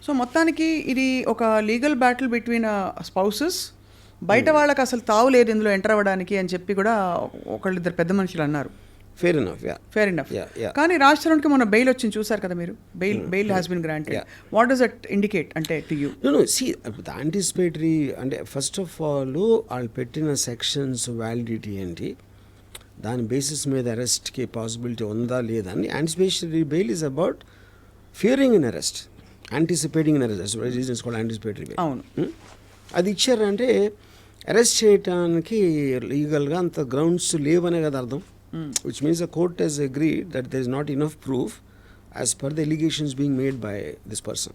So మొత్తానికి ఇది ఒక లీగల్ బ్యాటిల్ బిట్వీన్ స్పౌసెస్. బయట వాళ్ళకి అసలు తావు లేదు ఇందులో ఎంటర్ అవ్వడానికి అని చెప్పి కూడా ఒకళ్ళిద్దరు పెద్ద మనుషులు అన్నారు. Fair enough, fair enough. కానీ రాజ్ తరుణ్కి మొన్న బెయిల్ వచ్చింది, చూసారు కదా మీరు. Bail has been granted. What does that indicate అంటే to you? No see anticipatory అంటే ఫస్ట్ ఆఫ్ ఆల్ వాళ్ళు పెట్టిన సెక్షన్స్ వ్యాలిడిటీ ఏంటి, దాని బేసిస్ మీద అరెస్ట్కి పాసిబిలిటీ ఉందా లేదా అని. Anticipatory bail is about Fearing in arrest, anticipating in arrest, reasons కూడా యాంటిసిపేటరీ బెయిల్. అవును, అది ఇచ్చారంటే అరెస్ట్ చేయడానికి లీగల్గా అంత గ్రౌండ్స్ లేవనే కదా అర్థం. Which means the court has agreed that there is not enough proof as per the allegations being made by this person.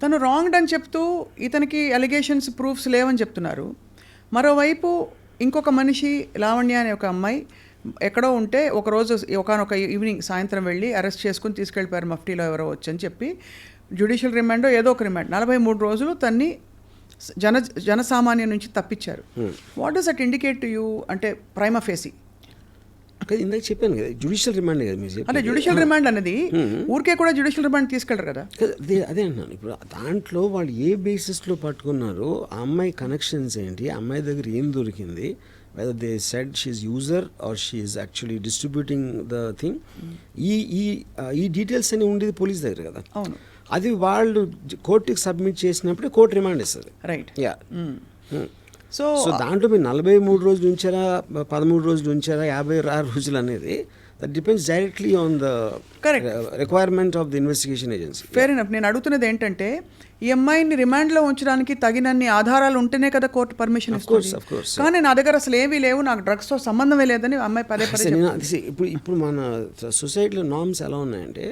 తను రాంగ్డ్ అని చెప్తూ ఇతనికి అలిగేషన్స్ ప్రూఫ్స్ లేవని చెప్తున్నారు. మరోవైపు ఇంకొక మనిషి లావణ్య అనే ఒక అమ్మాయి ఎక్కడో ఉంటే ఒకరోజు ఒకనొక ఈవినింగ్ సాయంత్రం వెళ్ళి అరెస్ట్ చేసుకుని తీసుకెళ్ళిపోయారు మఫ్టీలో ఎవరో వచ్చని చెప్పి. జ్యుడిషియల్ రిమాండో ఏదో ఒక రిమాండ్ 43 రోజులు తన్ని జనసామాన్యం నుంచి తప్పించారు. What does that indicate to you అంటే ప్రైమా ఫేసి? ఇందాక చెప్పాను కదా జ్యుడిషియల్ రిమాండ్ కదా మీరు. అంటే జ్యుడిషియల్ రిమాండ్ అనేది ఊరికే కూడా జ్యుడిషియల్ రిమాండ్ తీసుకెళ్ళరు కదా. అదే అంటున్నాను. ఇప్పుడు దాంట్లో వాళ్ళు ఏ బేసిస్లో పట్టుకున్నారో, ఆ అమ్మాయి కనెక్షన్స్ ఏంటి, ఆ అమ్మాయి దగ్గర ఏం దొరికింది, whether they said she's user or she is actually distributing the thing, ఈ డీటెయిల్స్ అని ఉండేది పోలీస్ దగ్గర కదా. అవును, అది వాళ్ళు కోర్టుకి సబ్మిట్ చేసినప్పుడే కోర్టు రిమాండ్ ఇస్తుంది. రైట్. యా. సో దాంట్లో మీరు 43 రోజులు ఉంచారా, 13 రోజులు ఉంచారా, 56 రోజులు అనేది that depends directly on the requirement of the investigation agency. Fair enough. నేను అడుగుతున్నది ఏంటంటే ఈ అమ్మాయిని రిమాండ్లో ఉంచడానికి తగినన్ని ఆధారాలు ఉంటేనే కదా కోర్టు పర్మిషన్ ఇస్తుంది. కానీ నా దగ్గర అసలు ఏవీ లేవు, నాకు డ్రగ్స్తో సంబంధమే లేదని అమ్మాయి పదే ఇప్పుడు మన సొసైటీలో నార్మ్స్ ఎలా ఉన్నాయంటే,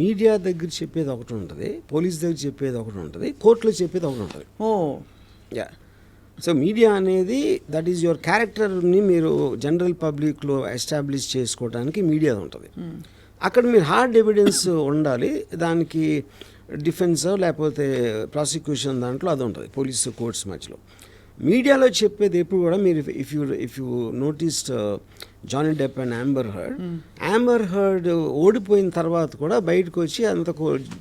మీడియా దగ్గర చెప్పేది ఒకటి ఉంటుంది, పోలీస్ దగ్గర చెప్పేది ఒకటి ఉంటుంది, కోర్టులో చెప్పేది ఒకటి ఉంటుంది. యా. సో మీడియా అనేది దట్ ఈజ్ యువర్ క్యారెక్టర్ని మీరు జనరల్ పబ్లిక్లో ఎస్టాబ్లిష్ చేసుకోవడానికి మీడియా ఉంటుంది. అక్కడ మీరు హార్డ్ ఎవిడెన్స్ ఉండాలి, దానికి డిఫెన్స్ లేకపోతే ప్రాసిక్యూషన్ దాంట్లో అది ఉంటుంది పోలీసు కోర్ట్స్ మధ్యలో. మీడియాలో చెప్పేది ఎప్పుడు కూడా మీరు if you noticed Johnny Depp and Amber Heard ఓడిపోయిన తర్వాత కూడా బయటకు వచ్చి అంత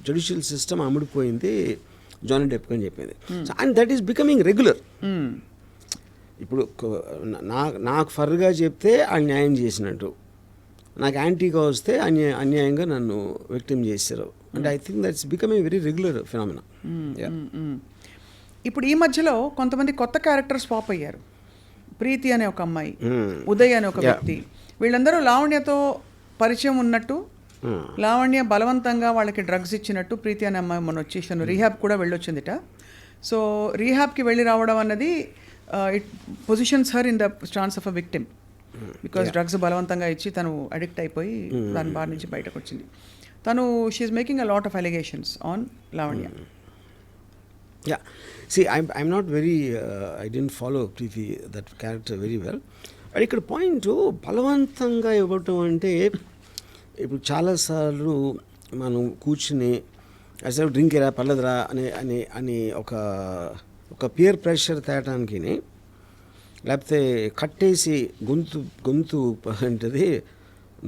జ్యుడిషియల్ సిస్టమ్ అమ్ముడిపోయింది జానీ డెప్ అని చెప్పింది. And that is becoming regular. ఇప్పుడు నాకు ఫర్గా చెప్తే ఆ న్యాయం చేసినట్టు, నాకు యాంటీగా వస్తే అన్యాయంగా నన్ను విక్టిమ్ చేశారు. And I think that's becoming very regular phenomena. ఇప్పుడు ఈ మధ్యలో కొంతమంది కొత్త క్యారెక్టర్స్ పాప్ అయ్యారు. ప్రీతి అనే ఒక అమ్మాయి, ఉదయ్ అనే ఒక వ్యక్తి, వీళ్ళందరూ లావణ్యతో పరిచయం ఉన్నట్టు, లావణ్య బలవంతంగా వాళ్ళకి డ్రగ్స్ ఇచ్చినట్టు ప్రీతి అనే అమ్మాయి మొన్న వచ్చేసాను రీహాబ్ కూడా వెళ్ళొచ్చిందిట. సో రీహాబ్కి వెళ్ళి రావడం అన్నది it positions her in the stance of a victim, because drugs బలవంతంగా ఇచ్చి తను అడిక్ట్ అయిపోయి దాని బారి నుంచి బయటకు వచ్చింది. తను she is making a lot of allegations on Lavanya. Yeah, see, I'm not very, I didn't follow Preeti, that character very well. But ఇక్కడ పాయింట్ బలవంతంగా ఇవ్వటం అంటే, ఇప్పుడు చాలాసార్లు మనం కూర్చుని అసలు డ్రింక్ ఎరా పర్లేదురా అని ఒక పియర్ ప్రెషర్ తేయటానికి, లేకపోతే కట్టేసి గొంతు అంటే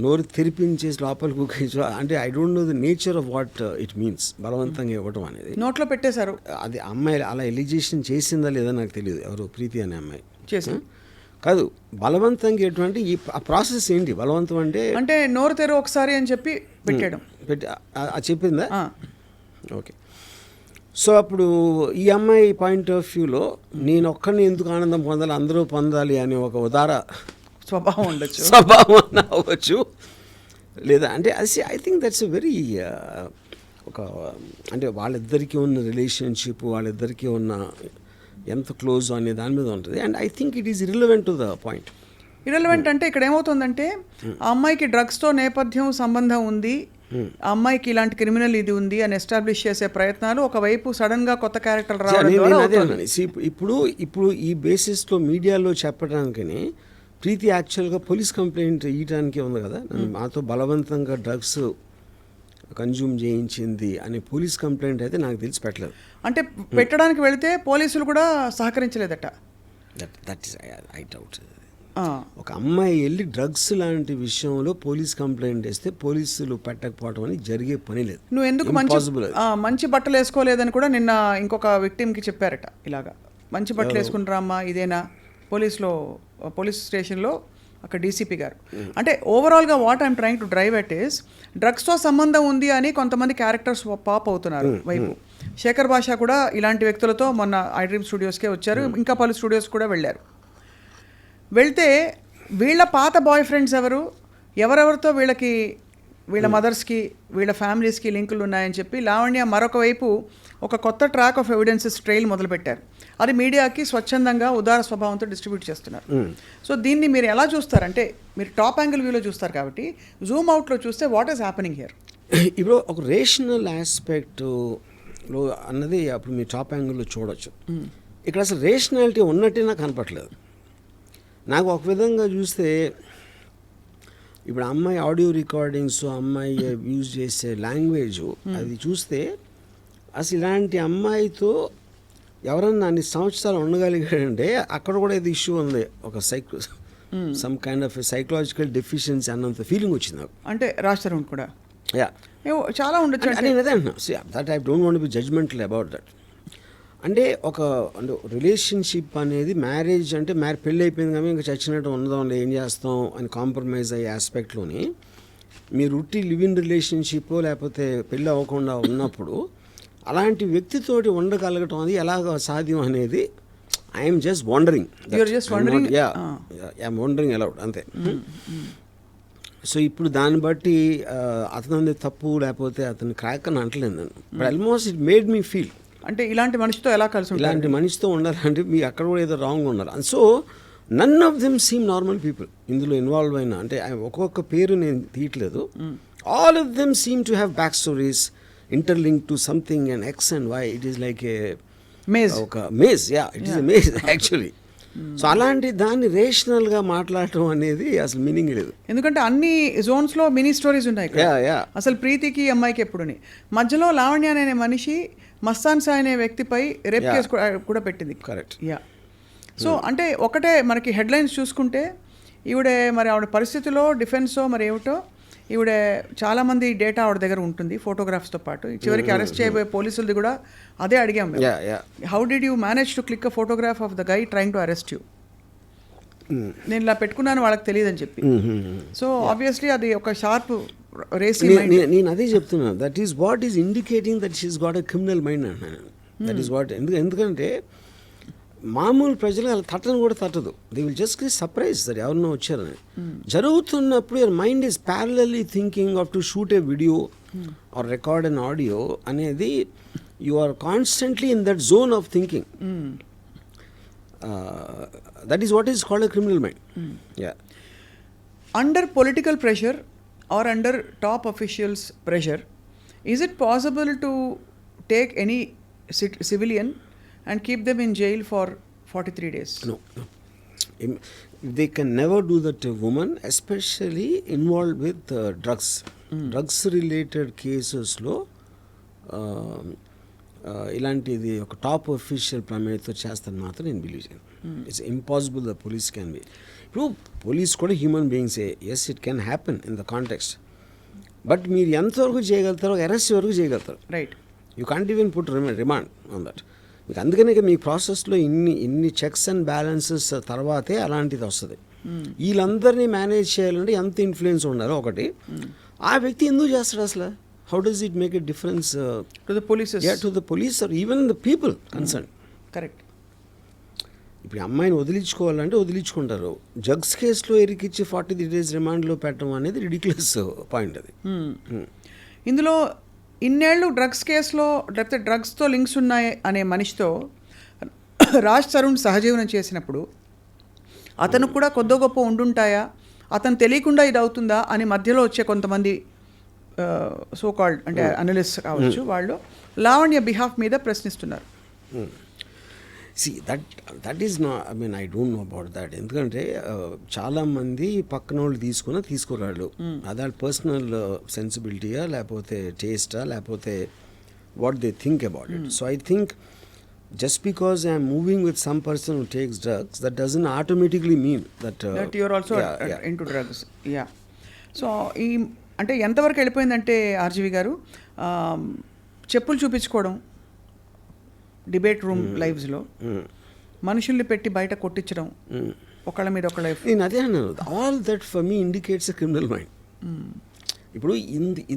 నోరు తెరిపించేసి లోపలికి కూకేసి, అంటే I don't know the nature of what it means బలవంతంగా ఇవ్వటం అనేది. నోట్లో పెట్టేశారు. అది అమ్మాయి అలా ఎలిగేషన్ చేసిందా లేదా నాకు తెలియదు, ఎవరు ప్రీతి అనే అమ్మాయి చేసి కాదు. బలవంతంగా ఎటువంటి ఆ ప్రాసెస్ ఏంటి? బలవంతం అంటే నోరు తెరు ఒకసారి అని చెప్పి పెట్టాడు. అది చెప్పిందా? ఓకే. సో అప్పుడు ఈ అమ్మాయి పాయింట్ ఆఫ్ వ్యూలో నేను ఒక్కడిని ఎందుకు ఆనందం పొందాలి, అందరూ పొందాలి అనే ఒక ఉదార స్వభావం ఉండొచ్చు, స్వభావం అవ్వచ్చు, లేదా అంటే ఐ థింక్ దట్స్ వెరీ ఒక అంటే వాళ్ళిద్దరికీ ఉన్న రిలేషన్షిప్, వాళ్ళిద్దరికీ ఉన్న ఎంత క్లోజ్ అనే దాని మీద ఉంటుంది. And I think it is irrelevant to the point. Irrelevant అంటే ఇక్కడ ఏమవుతుందంటే ఆ అమ్మాయికి డ్రగ్స్తో నేపథ్యం సంబంధం ఉంది, ఆ అమ్మాయికి ఇలాంటి క్రిమినల్ ఇది ఉంది అని ఎస్టాబ్లిష్ చేసే ప్రయత్నాలు ఒకవైపు సడన్గా కొత్త క్యారెక్టర్ రావడం. ఇప్పుడు ఈ బేసిస్లో మీడియాలో చెప్పడానికి ప్రీతి యాక్చువల్గా పోలీస్ కంప్లైంట్ ఇవ్వడానికి ఉంది కదా, మాతో బలవంతంగా డ్రగ్స్ కన్జ్యూమ్ చేయించింది అనే పోలీస్ కంప్లైంట్ అయితే నాకు తెలిసి పెట్టలేదు. అంటే పెట్టడానికి వెళితే పోలీసులు కూడా సహకరించలేదట. That is I doubt. ఒక అమ్మాయి వెళ్ళి డ్రగ్స్ లాంటి విషయంలో పోలీస్ కంప్లైంట్ వేస్తే పోలీసులు పెట్టకపోవడం అని జరిగే పని లేదు. నువ్వు ఎందుకు మంచి బట్టలు వేసుకోలేదని కూడా నిన్న ఇంకొక విక్టిమ్కి చెప్పారట. ఇలాగా మంచి బట్టలు వేసుకుంటారమ్మా ఇదేనా పోలీస్ స్టేషన్లో అక్కడ డీసీపీ గారు. అంటే ఓవరాల్గా what I'm trying to drive at is డ్రగ్స్తో సంబంధం ఉంది అని కొంతమంది క్యారెక్టర్స్ పాప్ అవుతున్నారు వైపు. శేఖర్ భాష కూడా ఇలాంటి వ్యక్తులతో మొన్న ఐ డ్రీమ్ స్టూడియోస్కే వచ్చారు, ఇంకా పలు స్టూడియోస్ కూడా వెళ్ళారు. వెళ్తే వీళ్ళ పాత బాయ్ ఫ్రెండ్స్ ఎవరెవరితో వీళ్ళ మదర్స్కి వీళ్ళ ఫ్యామిలీస్కి లింకులు ఉన్నాయని చెప్పి లావణ్య మరొక వైపు ఒక కొత్త ట్రాక్ ఆఫ్ ఎవిడెన్సెస్ ట్రైల్ మొదలుపెట్టారు. అది మీడియాకి స్వచ్ఛందంగా ఉదార స్వభావంతో డిస్ట్రిబ్యూట్ చేస్తున్నారు. సో దీన్ని మీరు ఎలా చూస్తారు? అంటే మీరు టాప్ యాంగిల్ వ్యూలో చూస్తారు కాబట్టి జూమ్ అవుట్లో చూస్తే వాట్ ఈస్ హ్యాపెనింగ్ హియర్? ఇప్పుడు ఒక రేషనల్ ఆస్పెక్ట్లో అన్నది అప్పుడు మీ టాప్ యాంగిల్లో చూడొచ్చు. ఇక్కడ అసలు రేషనాలిటీ ఉన్నట్టే నాకు కనపట్లేదు. నాకు ఒక విధంగా చూస్తే ఇప్పుడు అమ్మాయి ఆడియో రికార్డింగ్స్, అమ్మాయి యూజ్ చేసే లాంగ్వేజ్ అది చూస్తే అసలు ఇలాంటి అమ్మాయితో ఎవరన్నా అన్ని సంవత్సరాలు ఉండగలిగాడంటే అక్కడ కూడా ఇది ఇష్యూ ఉంది. ఒక some kind of psychological deficiency అన్నంత ఫీలింగ్ వచ్చింది నాకు. అంటే రాష్ట్రం కూడా చాలా ఉండొచ్చు. నేను అదే అంటున్నా, that I don't want be judgemental about that. అంటే రిలేషన్షిప్ అనేది మ్యారేజ్ అంటే పెళ్ళి అయిపోయింది కానీ ఇంకా చచ్చినట్టు ఉందాం ఏం చేస్తాం అని కాంప్రమైజ్ అయ్యే ఆస్పెక్ట్లోని మీరు ఉట్టి లివ్ ఇన్ రిలేషన్షిప్ లేకపోతే పెళ్ళి అవ్వకుండా ఉన్నప్పుడు అలాంటి వ్యక్తితోటి ఉండగలగటం అది ఎలాగ సాధ్యం అనేది I'm just wondering. I'm wondering allowed అంతే. సో ఇప్పుడు దాన్ని బట్టి అతని తప్పు లేకపోతే అతని క్రాక్ అని అంటలేదు నన్ను, but almost it made me feel అంటే ఇలాంటి మనిషితో ఎలా కలిసి ఇలాంటి మనిషితో ఉండాలంటే మీ అక్కడ కూడా ఏదో రాంగ్ ఉండాలి. And so none of them seem normal people ఇందులో ఇన్వాల్వ్ అయినా. అంటే ఒక్కొక్క పేరు నేను తీయట్లేదు. All of them seem to have back stories interlinked to something and X and Y. It is like a maze. It is a maze actually. So అలాంటి దాన్ని రేషనల్గా మాట్లాడటం అనేది అసలు మీనింగ్ లేదు. ఎందుకంటే అన్ని జోన్స్లో మినీ స్టోరీస్ ఉన్నాయి. అసలు ప్రీతికి అమ్మాయికి ఎప్పుడుని మధ్యలో లావణ్య అనే మనిషి మస్తాన్ సాయ్ అనే వ్యక్తిపై రేప్ కేసు కూడా పెట్టింది. కరెక్ట్. సో అంటే ఒకటే మనకి హెడ్లైన్స్ చూసుకుంటే ఆవిడ పరిస్థితిలో డిఫెన్సో మరి ఏమిటో ఈవిడ చాలామంది డేటా ఆవిడ దగ్గర ఉంటుంది ఫోటోగ్రాఫ్స్తో పాటు. చివరికి అరెస్ట్ చేయబోయే పోలీసులది కూడా అదే అడిగాం, how did you manage to click a photograph of the guy trying to arrest you? నేను ఇలా పెట్టుకున్నాను వాళ్ళకి తెలియదని చెప్పి. సో ఆబ్వియస్లీ అది ఒక షార్ప్ రేసీ. నేను అదే చెప్తున్నాను, that is what is indicating that she's got a criminal mind అంటున్నాను. That is what. ఎందుకంటే మామూలు ప్రజలు అలా తట్టను కూడా తట్టదు. They will just get surprise that ఎవరినో వచ్చారని. జరుగుతున్నప్పుడు your mind is parallelly thinking of to shoot a video or record an audio అనేది you are constantly in that zone of thinking. That is what is called a criminal mind. Under political pressure are under top officials pressure, is it possible to take any civilian and keep them in jail for 43 days? No. They can never do that to a woman, especially involved with drugs. Drugs related cases లో ఇలాంటిది ఒక top official ప్రమేయంతో చేస్తాను మాత్రం నేను believe చేయను. It's impossible the police can be. ఇప్పుడు police కూడా human బీయింగ్సే. Yes, it can happen in the context. But మీరు ఎంతవరకు చేయగలుగుతారో అరెస్ట్ వరకు చేయగలుగుతారు. Right. You can't even put remand on that. మీకు అందుకనే మీ ప్రాసెస్లో ఇన్ని చెక్స్ అండ్ బ్యాలెన్సెస్ తర్వాతే అలాంటిది వస్తుంది. వీళ్ళందరినీ మేనేజ్ చేయాలంటే ఎంత ఇన్ఫ్లుయెన్స్ ఉండాలో ఒకటి. ఆ వ్యక్తి ఎందుకు చేస్తాడు అసలు? How does it make a difference to the police or even the people concern? Correct. ఇప్పుడు అమ్మాయిని వదిలించుకోవాలంటే వదిలించుకుంటారు. డ్రగ్స్ కేసులో ఇరికిచ్చి 43 days రిమాండ్లో పెట్టడం అనేది రిడిక్యులస్ పాయింట్ అది. ఇందులో ఇన్నేళ్ళు డ్రగ్స్ కేసులో లేకపోతే డ్రగ్స్తో లింక్స్ ఉన్నాయి అనే మనిషితో రాజ్ తరుణ్ సహజీవనం చేసినప్పుడు అతను కూడా కొద్ది గొప్ప ఉండుంటాయా, అతను తెలియకుండా ఇది అవుతుందా అని మధ్యలో వచ్చే కొంతమంది సో కాల్డ్ అంటే అనలిస్ట్ కావచ్చు, వాళ్ళు లావణ్య బిహాఫ్ మీద ప్రశ్నిస్తున్నారు. See, that is not, I mean, I don't know about that. ఎందుకంటే చాలామంది పక్కన వాళ్ళు తీసుకురాళ్ళు. అదే పర్సనల్ సెన్సిబిలిటీయా లేకపోతే టేస్టా లేకపోతే what they think about it. So I think just because I'm moving with some person who takes drugs, that doesn't automatically mean that that you're also yeah. Into drugs. Yeah. So ఈ అంటే ఎంతవరకు వెళ్ళిపోయిందంటే RGV గారు, చెప్పులు చూపించుకోవడం debate room లైవ్స్లో, మనుషుల్ని పెట్టి బయట కొట్టించడం, ఒకళ్ళ మీద ఒకళ్ళ. నేను అదే అన్నాను, all that for me indicates a criminal mind. ఇప్పుడు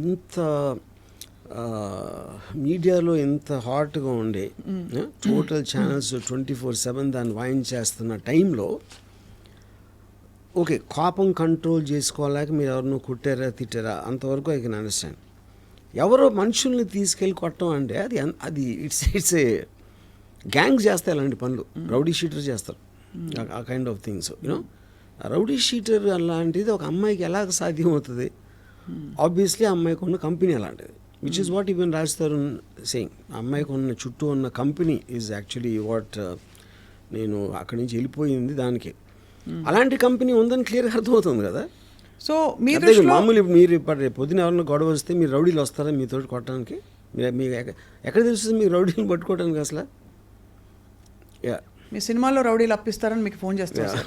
ఇంత మీడియాలో ఎంత హాట్గా ఉండే టోటల్ ఛానల్స్ 24/7 దాన్ని వాయించేస్తున్న టైంలో, ఓకే కోపం కంట్రోల్ చేసుకోలేక మీరు ఎవరినో కొట్టారా తిట్టారా అంతవరకు ఐ కెన్ అండర్స్టాండ్. ఎవరో మనుషుల్ని తీసుకెళ్ళి కొట్టడం అంటే అది ఇట్స్ ఏ గ్యాంగ్స్ చేస్తాయి అలాంటి పనులు, రౌడీ షీటర్ చేస్తారు ఆ kind of things. You know rowdy sheeter అలాంటిది ఒక అమ్మాయికి ఎలాగ సాధ్యం అవుతుంది? ఆబ్వియస్లీ ఆ అమ్మాయికి ఉన్న కంపెనీ అలాంటిది, విచ్ ఈస్ వాట్ ఈవెన్ రాస్తారు సేయింగ్. ఆ అమ్మాయికి ఉన్న చుట్టూ ఉన్న కంపెనీ ఈజ్ యాక్చువల్లీ వాట్ నేను అక్కడి నుంచి వెళ్ళిపోయింది దానికి. అలాంటి కంపెనీ ఉందని క్లియర్గా అర్థమవుతుంది కదా. సో మామూలు మీరు పొద్దున ఎవరైనా గొడవ వస్తే మీరు రౌడీలు వస్తారా మీతో కొట్టడానికి? మీకు ఎక్కడ తెలుస్తుంది మీకు రౌడీలు పట్టుకోవడానికి అసలు? మీ సినిమాలో రౌడీలు అప్పిస్తారని మీకు ఫోన్ చేస్తారు.